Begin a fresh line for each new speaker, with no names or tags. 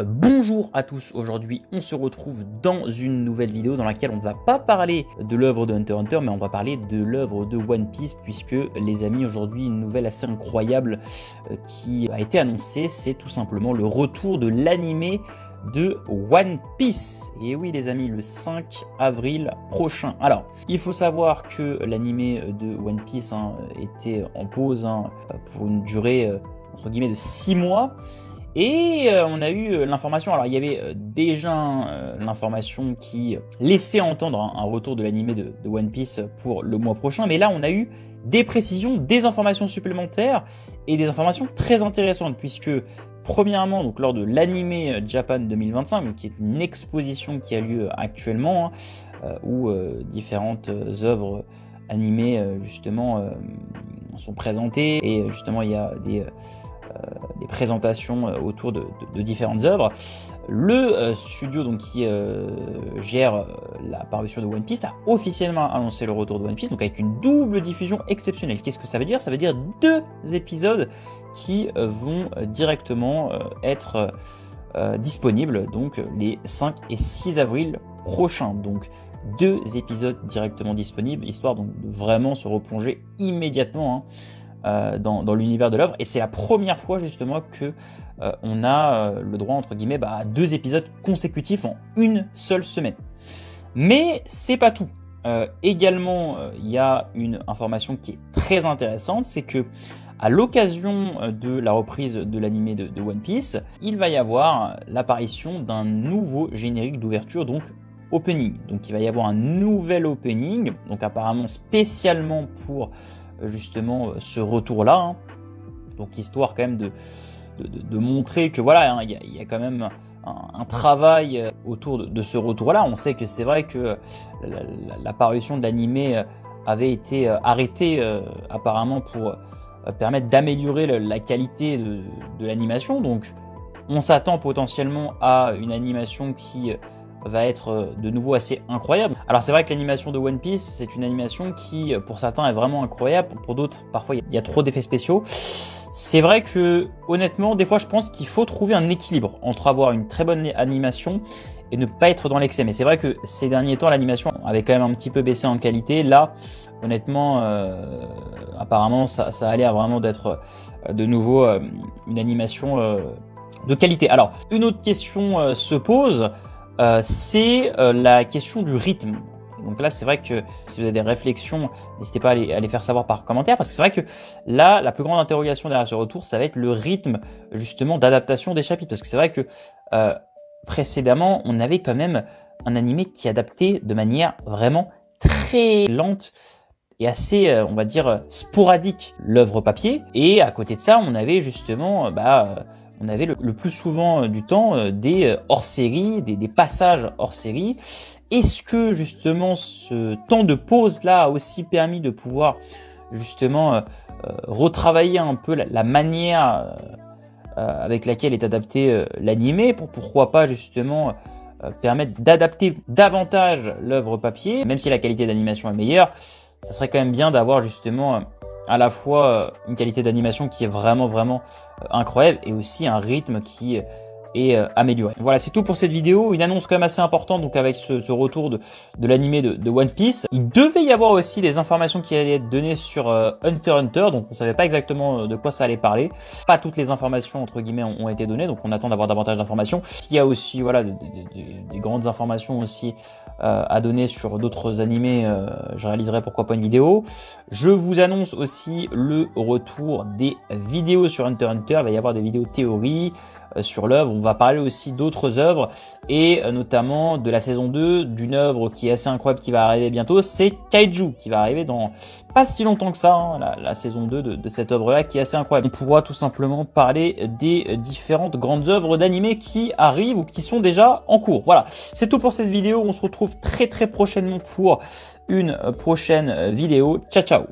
Bonjour à tous, aujourd'hui on se retrouve dans une nouvelle vidéo dans laquelle on ne va pas parler de l'œuvre de Hunter x Hunter mais on va parler de l'œuvre de One Piece, puisque les amis, aujourd'hui une nouvelle assez incroyable qui a été annoncée, c'est tout simplement le retour de l'animé de One Piece. Et oui les amis, le 5 avril prochain. Alors il faut savoir que l'animé de One Piece était en pause pour une durée entre guillemets de 6 mois. Et on a eu l'information, alors il y avait déjà l'information qui laissait entendre un retour de l'animé de One Piece pour le mois prochain, mais là on a eu des précisions, des informations supplémentaires et des informations très intéressantes, puisque premièrement, donc lors de l'animé Japan 2025, donc qui est une exposition qui a lieu actuellement, où différentes œuvres animées justement sont présentées, et justement il y a des présentations autour de différentes œuvres. Le studio donc qui gère la parution de One Piece a officiellement annoncé le retour de One Piece, donc avec une double diffusion exceptionnelle. Qu'est-ce que ça veut dire? Ça veut dire 2 épisodes qui vont directement être disponibles donc les 5 et 6 avril prochains. Donc 2 épisodes directement disponibles, histoire donc de vraiment se replonger immédiatement dans l'univers de l'œuvre. Et c'est la première fois justement que on a le droit entre guillemets à 2 épisodes consécutifs en une seule semaine. Mais c'est pas tout. Également, il y a une information qui est très intéressante, c'est que à l'occasion de la reprise de l'animé de One Piece, il va y avoir l'apparition d'un nouveau générique d'ouverture, donc opening. Donc il va y avoir un nouvel opening, donc apparemment spécialement pour justement ce retour-là. Donc histoire quand même de montrer que voilà, il y a quand même un travail autour de ce retour-là. On sait que c'est vrai que la parution de l'animé avait été arrêtée apparemment pour permettre d'améliorer la qualité de l'animation. Donc on s'attend potentiellement à une animation qui va être de nouveau assez incroyable. Alors c'est vrai que l'animation de One Piece, c'est une animation qui pour certains est vraiment incroyable, pour d'autres parfois il y a trop d'effets spéciaux. C'est vrai que honnêtement des fois je pense qu'il faut trouver un équilibre entre avoir une très bonne animation et ne pas être dans l'excès. Mais c'est vrai que ces derniers temps l'animation avait quand même un petit peu baissé en qualité. Là honnêtement apparemment ça a l'air vraiment d'être de nouveau une animation de qualité. Alors une autre question se pose, c'est la question du rythme. Donc là, c'est vrai que si vous avez des réflexions, n'hésitez pas à les faire savoir par commentaire, parce que c'est vrai que là, la plus grande interrogation derrière ce retour, ça va être le rythme justement d'adaptation des chapitres, parce que c'est vrai que précédemment, on avait quand même un animé qui adaptait de manière vraiment très lente et assez, on va dire, sporadique l'œuvre papier. Et à côté de ça, on avait justement on avait le plus souvent du temps des hors-série, des passages hors-série. Est-ce que justement ce temps de pause là a aussi permis de pouvoir justement retravailler un peu la manière avec laquelle est adapté l'animé, pour pourquoi pas justement permettre d'adapter davantage l'œuvre papier, même si la qualité d'animation est meilleure. Ça serait quand même bien d'avoir justement à la fois une qualité d'animation qui est vraiment incroyable, et aussi un rythme qui est amélioré. Voilà, c'est tout pour cette vidéo. Une annonce quand même assez importante, donc avec ce retour de l'animé de One Piece. Il devait y avoir aussi des informations qui allaient être données sur Hunter x Hunter, donc on savait pas exactement de quoi ça allait parler. Pas toutes les informations entre guillemets ont été données, donc on attend d'avoir davantage d'informations. S'il y a aussi voilà des grandes informations aussi à donner sur d'autres animés, je réaliserai pourquoi pas une vidéo. Je vous annonce aussi le retour des vidéos sur Hunter x Hunter. Il va y avoir des vidéos théories sur l'œuvre. On va parler aussi d'autres œuvres, et notamment de la saison 2 d'une œuvre qui est assez incroyable qui va arriver bientôt, c'est Kaiju, qui va arriver dans pas si longtemps que ça, la saison 2 de cette œuvre-là qui est assez incroyable. On pourra tout simplement parler des différentes grandes œuvres d'animé qui arrivent ou qui sont déjà en cours. Voilà, c'est tout pour cette vidéo. On se retrouve très prochainement pour une prochaine vidéo. Ciao ciao.